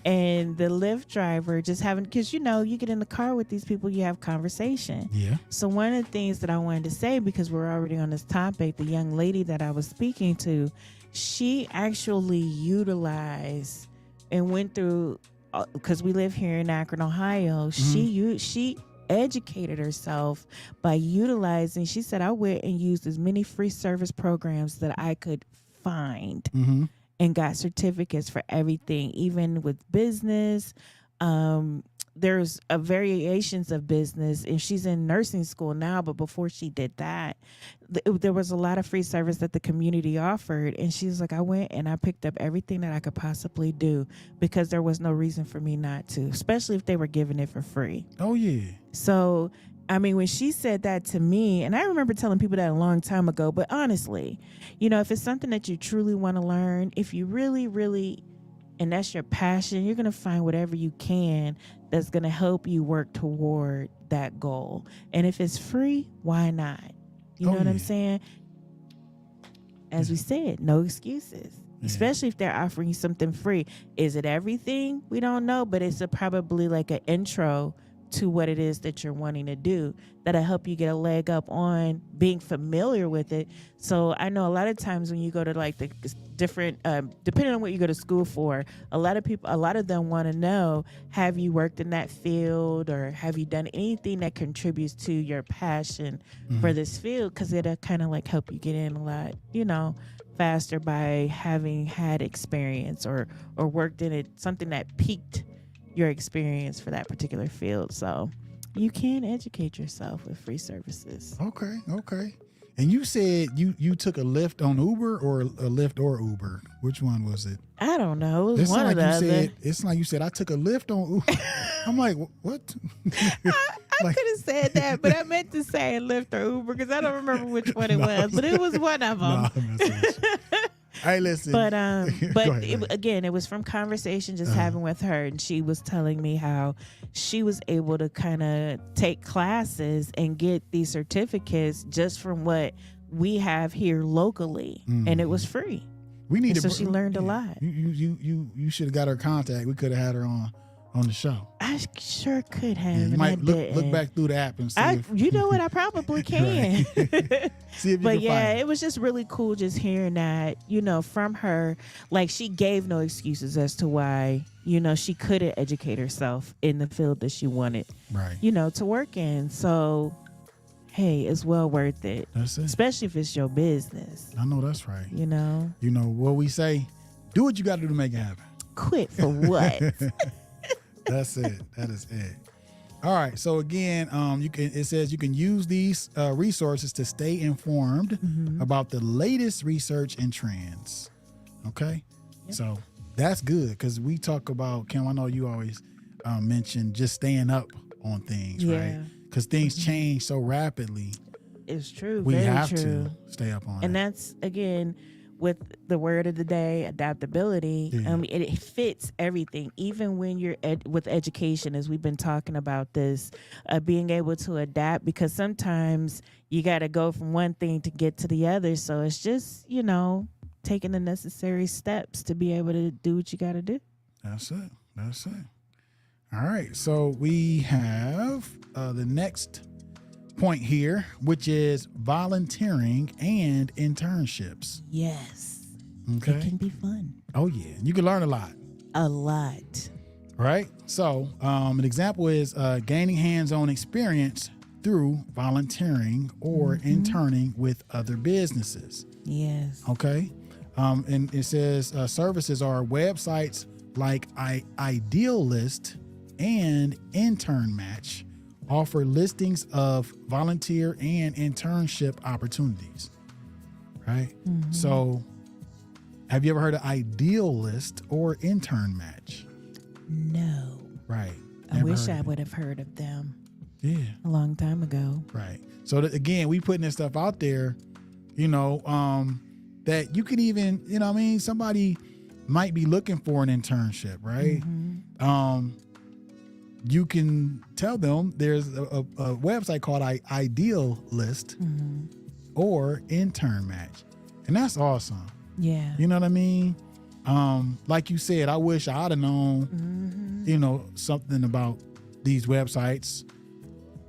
And the Lyft driver just because, you get in the car with these people, you have conversation. Yeah. So one of the things that I wanted to say, because we're already on this topic, the young lady that I was speaking to, she actually utilized and went through, because we live here in Akron, Ohio. She educated herself by utilizing. She said, I went and used as many free service programs that I could find, and got certificates for everything, even with business. There's variations of business, and she's in nursing school now, but before she did that, there was a lot of free service that the community offered, and she's like, I went and I picked up everything that I could possibly do because there was no reason for me not to, especially if they were giving it for free. Oh, yeah. So, I mean, when she said that to me, and I remember telling people that a long time ago, but honestly, if it's something that you truly want to learn, if you really, really, and that's your passion, you're going to find whatever you can that's going to help you work toward that goal. And if it's free, why not? You know what I'm saying? As we said, no excuses, especially if they're offering you something free. Is it everything? We don't know, but it's probably like an intro to what it is that you're wanting to do that'll help you get a leg up on being familiar with it. So I know a lot of times when you go to like the different, depending on what you go to school for, a lot of them want to know, have you worked in that field, or have you done anything that contributes to your passion for this field? Because it'll kind of like help you get in a lot, faster by having had experience or worked in it, something that piqued your experience for that particular field. So you can educate yourself with free services. Okay. And you said you took a Lyft on Uber or a Lyft or Uber? Which one was it? I don't know. It was one of the other. It's like you said, I took a Lyft on Uber. I'm like, what? I could have said that, but I meant to say Lyft or Uber because I don't remember which one it was, but it was one of them. Hey, listen. But ahead. Again, it was from conversation just having with her, and she was telling me how she was able to kind of take classes and get these certificates just from what we have here locally, and it was free. We need so she learned a lot. You should have got her contact. We could have had her on the show. I sure could have. You might look back through the app and see. You know what? I probably can. See if you but can find it was just really cool just hearing that, from her. Like, she gave no excuses as to why, she couldn't educate herself in the field that she wanted, right? To work in. So, hey, it's well worth it. That's it. Especially if it's your business. I know that's right. You know what we say: do what you got to do to make it happen. Quit for what? That's it. That is it. All right. So again, it says you can use these resources to stay informed about the latest research and trends. Okay. Yep. So that's good because we talk about, Kim, I know you always mention just staying up on things, right? Because things change so rapidly. It's true. We Very have true. to stay up on it. And that's, again, with the word of the day, adaptability. It fits everything, even when you're with education, as we've been talking about this, being able to adapt, because sometimes you got to go from one thing to get to the other. So it's just, taking the necessary steps to be able to do what you got to do. That's it. All right. So we have the next point here, which is volunteering and internships. Yes. Okay. It can be fun. Oh yeah. You can learn a lot. Right? So an example is gaining hands-on experience through volunteering or interning with other businesses. Yes. Okay. And it says services are websites like Idealist and Intern Match offer listings of volunteer and internship opportunities, right? So have you ever heard of Ideal List or Intern Match? No. Right. I wish I would have heard of them. Yeah. A long time ago. Right. So again, we putting this stuff out there, that you can even, somebody might be looking for an internship, right? You can tell them there's a website called Ideal List or Intern Match. And that's awesome. Yeah. You know what I mean? Like you said, I wish I'd have known, something about these websites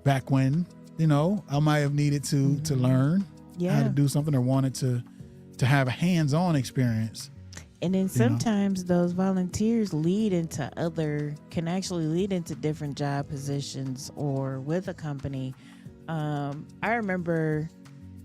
back when, I might have needed to learn how to do something or wanted to have a hands-on experience. And then sometimes those volunteers can actually lead into different job positions or with a company. I remember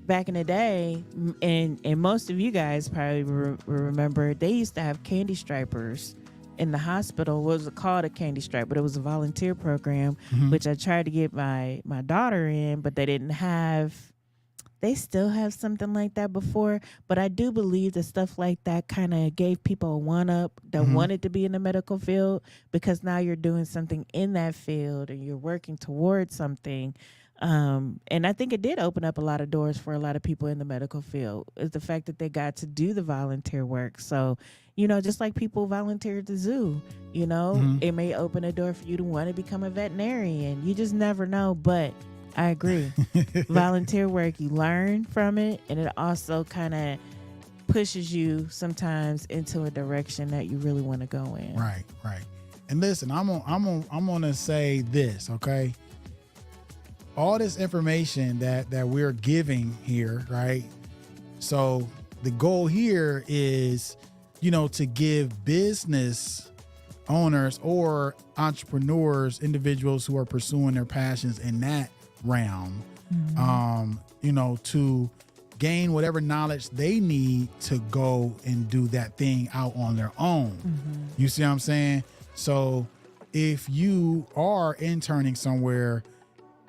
back in the day, and most of you guys probably remember, they used to have candy stripers in the hospital. It was called a candy stripe, but it was a volunteer program, which I tried to get my daughter in, but they still have something like that before. But I do believe that stuff like that kind of gave people a one-up that wanted to be in the medical field, because now you're doing something in that field and you're working towards something. And I think it did open up a lot of doors for a lot of people in the medical field, is the fact that they got to do the volunteer work. So, just like people volunteer at the zoo, it may open a door for you to want to become a veterinarian. You just never know. But I agree. Volunteer work, you learn from it, and it also kind of pushes you sometimes into a direction that you really want to go in. Right. And listen, I'm gonna say this, okay? All this information that we're giving here, right? So the goal here is, to give business owners or entrepreneurs, individuals who are pursuing their passions in that realm, to gain whatever knowledge they need to go and do that thing out on their own. You see what I'm saying? So if you are interning somewhere,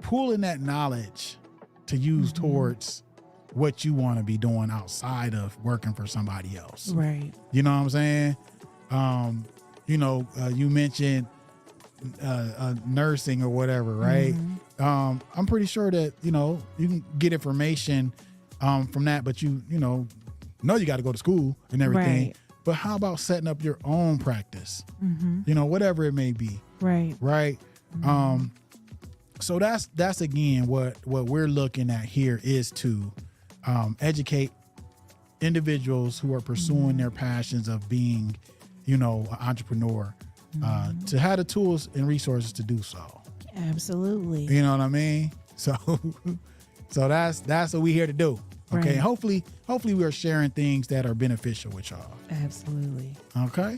pulling that knowledge to use towards what you want to be doing outside of working for somebody else. Right. You know what I'm saying? You mentioned nursing or whatever, right? I'm pretty sure that, you can get information from that, but you got to go to school and everything. Right. But how about setting up your own practice? Whatever it may be. Right. Right. So that's again what we're looking at here, is to educate individuals who are pursuing their passions of being, an entrepreneur, to have the tools and resources to do so. Absolutely. You know what I mean? So that's what we're here to do. Okay. Right. Hopefully we are sharing things that are beneficial with y'all. Absolutely. Okay.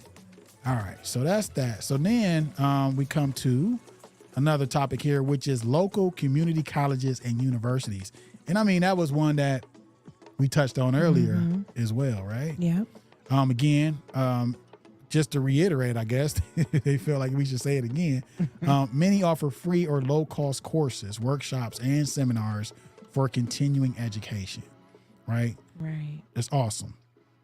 All right. So that's that. So then we come to another topic here, which is local community colleges and universities. And I mean, that was one that we touched on earlier as well, right? Yeah. Again, just to reiterate, I guess, they feel like we should say it again. Many offer free or low-cost courses, workshops, and seminars for continuing education, right? Right. It's awesome.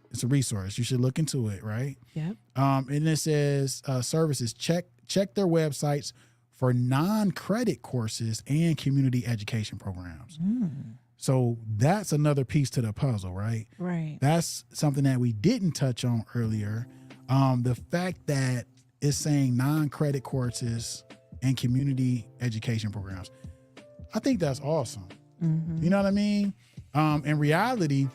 It's a resource. You should look into it, right? Yep. And it says services, check their websites for non-credit courses and community education programs. So that's another piece to the puzzle, right? Right. That's something that we didn't touch on earlier. The fact that it's saying non-credit courses and community education programs. I think that's awesome. You know what I mean? In reality,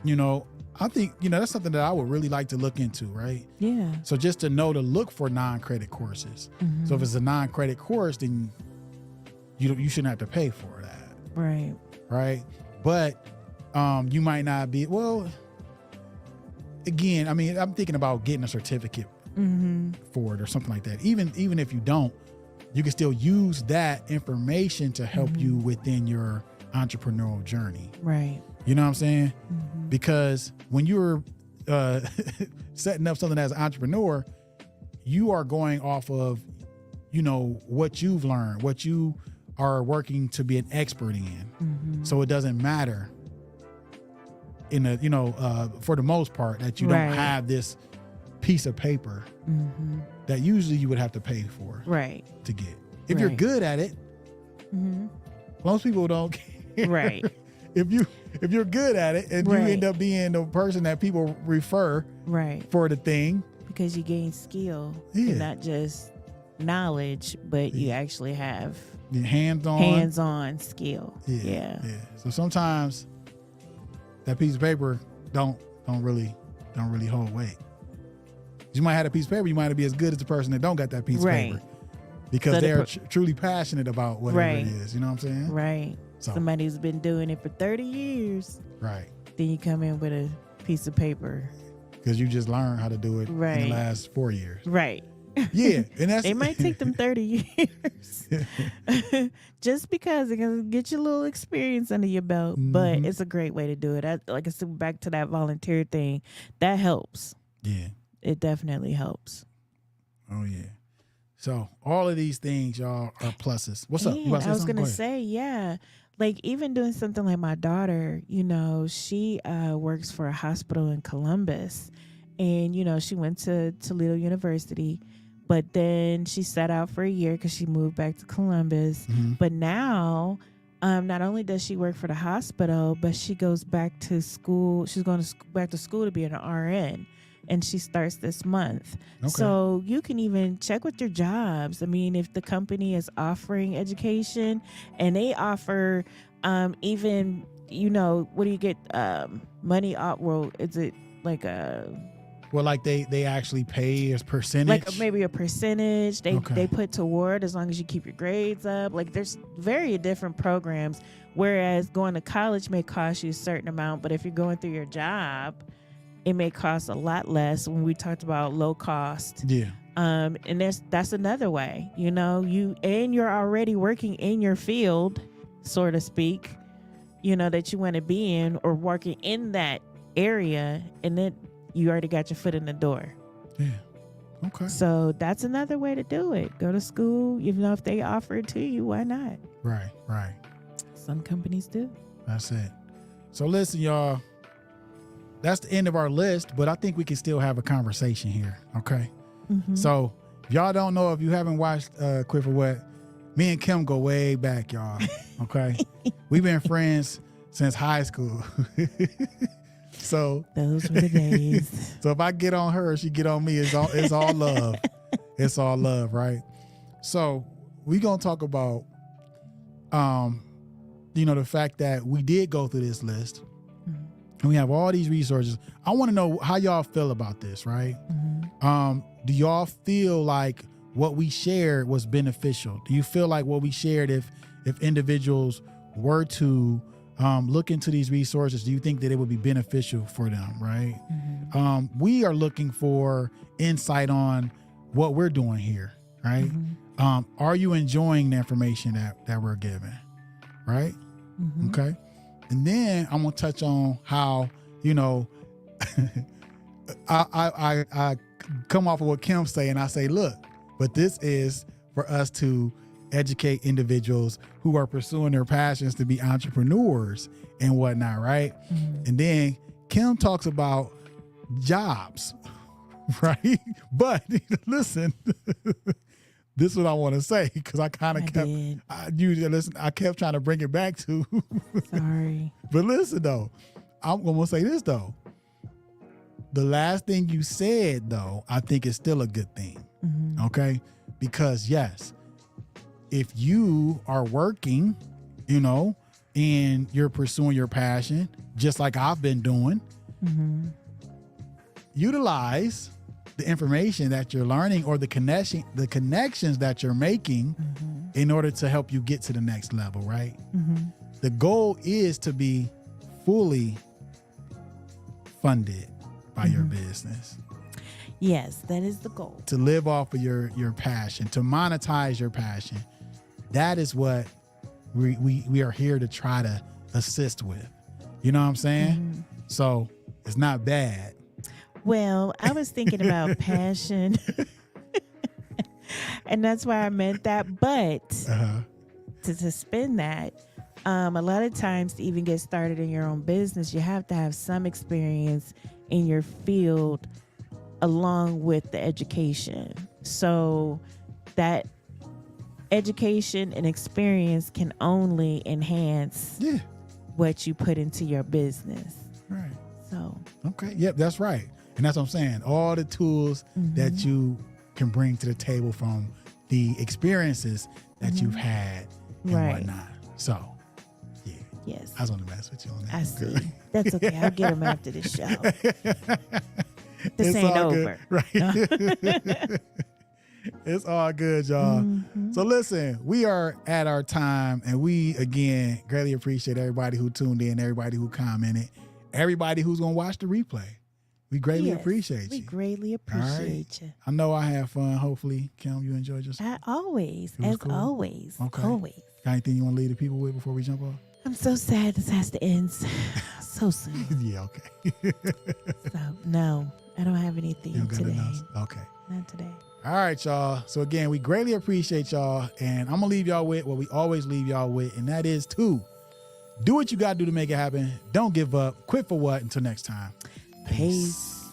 I think, that's something that I would really like to look into, right? Yeah. So just to know to look for non-credit courses. So if it's a non-credit course, then you shouldn't have to pay for that. Right. Right. But you might not be, well, again, I mean, I'm thinking about getting a certificate for it or something like that. Even if you don't, you can still use that information to help you within your entrepreneurial journey. Right. You know what I'm saying? Because when you're setting up something as an entrepreneur, you are going off of what you've learned, what you are working to be an expert in. So it doesn't matter for the most part that you don't have this piece of paper that usually you would have to pay for to get. If you're good at it, most people don't care. Right. If you're good at it and you end up being the person that people refer for the thing. Because you gain skill and not just knowledge, but you actually have hands-on skill. Yeah. So sometimes that piece of paper don't really hold weight. You might have a piece of paper, you might not be as good as the person that don't got that piece of paper. Because they're truly passionate about whatever it is. You know what I'm saying? Right. So. Somebody who's been doing it for 30 years. Right. Then you come in with a piece of paper. Because you just learned how to do it in the last 4 years. Right. Yeah. And that's it might take them 30 years. Just because it can get you a little experience under your belt. But it's a great way to do it. Like I said, back to that volunteer thing, that helps. Yeah. It definitely helps. Oh, yeah. So all of these things, y'all, are pluses. What's up? I was going to say, like even doing something like my daughter, she works for a hospital in Columbus, and, she went to Toledo University, but then she sat out for a year because she moved back to Columbus. But now, not only does she work for the hospital, but she goes back to school. She's going back to school to be an RN. And she starts this month. Okay. So you can even check with your jobs. I mean, if the company is offering education and they offer even, what do you get money off? Well, is it like a... Well, like they actually pay as percentage? Like maybe a percentage they put toward as long as you keep your grades up. Like there's very different programs, whereas going to college may cost you a certain amount. But if you're going through your job... it may cost a lot less when we talked about low cost. Yeah. And that's another way, you're already working in your field, so to speak, that you want to be in or working in that area. And then you already got your foot in the door. Yeah. Okay. So that's another way to do it. Go to school, if they offer it to you, why not? Right. Some companies do. That's it. So listen, y'all. That's the end of our list, but I think we can still have a conversation here, okay? So if y'all don't know, if you haven't watched Quit for What, me and Kim go way back, y'all, okay? We've been friends since high school. So those were the days. So if I get on her, she get on me. It's all love. It's all love, right? So we gonna talk about, the fact that we did go through this list. And we have all these resources. I want to know how y'all feel about this, right? Do y'all feel like what we shared was beneficial? Do you feel like what we shared, if individuals were to look into these resources, do you think that it would be beneficial for them, right? We are looking for insight on what we're doing here, right? Are you enjoying the information that we're given, right? Okay. And then I'm gonna touch on how, I come off of what Kim's saying. I say, look, but this is for us to educate individuals who are pursuing their passions to be entrepreneurs and whatnot, right? And then Kim talks about jobs, right? But listen, this is what I want to say, because I kind of I kept trying to bring it back to. Sorry. But listen, though, I'm going to say this, though. The last thing you said, though, I think is still a good thing. Okay? Because, yes, if you are working, and you're pursuing your passion, just like I've been doing, utilize the information that you're learning or the connections that you're making in order to help you get to the next level, right? The goal is to be fully funded by your business. Yes, that is the goal. To live off of your passion, to monetize your passion. That is what we are here to try to assist with. You know what I'm saying? So it's not bad. Well, I was thinking about passion. And that's why I meant that. But Uh-huh. to spin that, a lot of times to even get started in your own business, you have to have some experience in your field along with the education. So that education and experience can only enhance Yeah. what you put into your business. Right. So Okay. Yep, that's right. And that's what I'm saying. All the tools that you can bring to the table from the experiences that you've had and Right. whatnot. So, yeah. yes, I just want to mess with you on that. I see. That's okay. I'll get them after the show. This It's ain't all over. good. Right. It's all good, y'all. So listen, we are at our time, and we again greatly appreciate everybody who tuned in, everybody who commented, everybody who's gonna watch the replay. We greatly Yes, appreciate we you. greatly appreciate you. I know I had fun. Hopefully, Kim, you enjoyed yourself. Always, was as cool? always, Okay. always. Got anything you want to leave the people with before we jump off? I'm so sad this has to end so soon. Yeah, okay. So no, I don't have anything You don't got today. enough? Okay. Not today. All right, y'all. So again, we greatly appreciate y'all, and I'm gonna leave y'all with what we always leave y'all with, and that is to do what you gotta do to make it happen. Don't give up. Quit for what? Until next time. Peace.